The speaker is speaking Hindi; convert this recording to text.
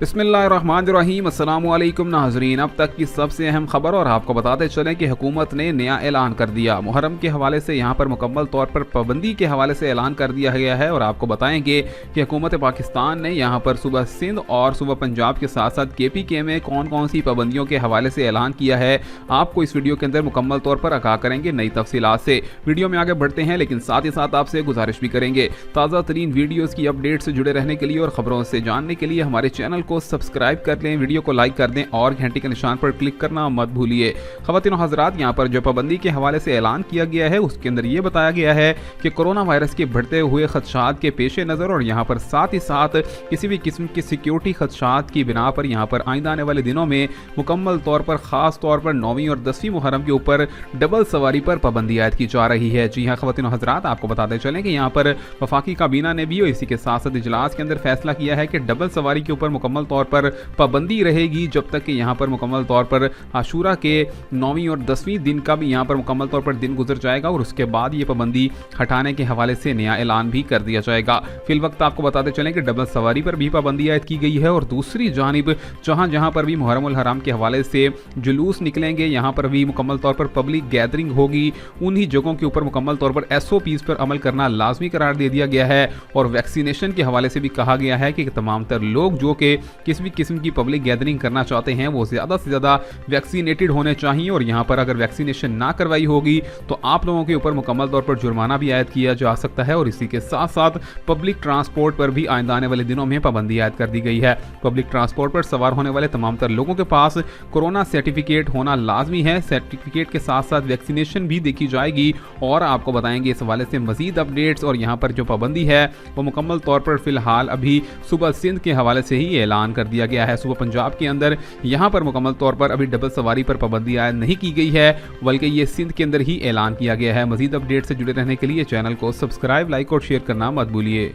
बिस्मिल्लाहिर्रहमानिर्रहीम, अस्सलामुअलैकुम नाज़रीन। अब तक की सबसे अहम खबर और आपको बताते चलें कि हुकूमत ने नया ऐलान कर दिया। मुहर्रम के हवाले से यहाँ पर मुकम्मल तौर पर पाबंदी के हवाले से ऐलान कर दिया गया है और आपको बताएंगे कि हुकूमत पाकिस्तान ने यहाँ पर सुबह सिंध और सुबह पंजाब के साथ साथ KPK में कौन कौन सी पाबंदियों के हवाले से ऐलान किया है, आपको इस वीडियो के अंदर मुकम्मल तौर पर आगाह करेंगे नई तफसीलात से। वीडियो में आगे बढ़ते हैं, लेकिन साथ ही साथ आपसे गुजारिश भी करेंगे ताज़ा तरीन वीडियोज़ की अपडेट से जुड़े रहने के लिए और ख़बरों से जानने के लिए हमारे चैनल को सब्सक्राइब कर लें, वीडियो को लाइक कर दें और घंटी के निशान पर क्लिक करना मत भूलिए। ख़वातीन हज़रात, यहाँ पर जो पाबंदी के हवाले से ऐलान किया गया है उसके अंदर ये बताया गया है कि कोरोना वायरस के बढ़ते हुए खदशात के पेश नज़र और यहाँ पर साथ ही साथ किसी भी किस्म की सिक्योरिटी खदशात की बिना पर यहाँ पर आइंदा आने वाले दिनों में मुकम्मल तौर पर ख़ास तौर पर 9वीं और 10वीं मुहर्रम के ऊपर डबल सवारी पर पाबंदी आयद की जा रही है। जी हाँ ख़वातीन हज़रात, आपको बताते चलें कि यहाँ पर वफाकी काबीना ने भी और इसी के साथ साथ इजलास के अंदर फैसला किया है कि डबल सवारी के ऊपर मुकम्मल तौर पर पाबंदी रहेगी जब तक कि यहाँ पर मुकम्मल तौर पर आशूरा के 9वीं और 10वीं दिन का भी यहाँ पर मुकम्मल तौर पर दिन गुजर जाएगा और उसके बाद ये पाबंदी हटाने के हवाले से नया ऐलान भी कर दिया जाएगा। फिल वक्त आपको बताते चलें कि डबल सवारी पर भी पाबंदी आयद की गई है और दूसरी जानिब जहाँ जहाँ पर भी मुहर्रम उल हराम के हवाले से जुलूस निकलेंगे, यहाँ पर भी मुकम्मल तौर पर पब्लिक गैदरिंग होगी, उन्हीं जगहों के ऊपर मुकम्मल तौर पर SOPs पर अमल करना लाजमी करार दे दिया गया है। और वैक्सीनेशन के हवाले से भी कहा गया है कि तमाम तर लोग जो कि किसी भी किस्म की पब्लिक गैदरिंग करना चाहते हैं वो ज़्यादा से ज़्यादा वैक्सीनेटेड होने चाहिए और यहाँ पर अगर वैक्सीनेशन ना करवाई होगी तो आप लोगों के ऊपर मुकम्मल तौर पर जुर्माना भी आयद किया जा सकता है। और इसी के साथ साथ पब्लिक ट्रांसपोर्ट पर भी आइंदा आने वाले दिनों में पाबंदी आयद कर दी गई है। पब्लिक ट्रांसपोर्ट पर सवार होने वाले तमाम तर लोगों के पास कोरोना सर्टिफिकेट होना लाजमी है। सर्टिफिकेट के साथ साथ वैक्सीनेशन भी देखी जाएगी और आपको बताएंगे इस हवाले से मजीद अपडेट्स। और यहाँ पर जो पाबंदी है वो मुकम्मल तौर पर फिलहाल अभी सुबह सिंध के हवाले से ही ऐलान कर दिया गया है। सुबह पंजाब के अंदर यहाँ पर मुकम्मल तौर पर अभी डबल सवारी पर पाबंदी आयद नहीं की गई है, बल्कि ये सिंध के अंदर ही ऐलान किया गया है। मजीद अपडेट से जुड़े रहने के लिए चैनल को सब्सक्राइब, लाइक और शेयर करना मत भूलिए।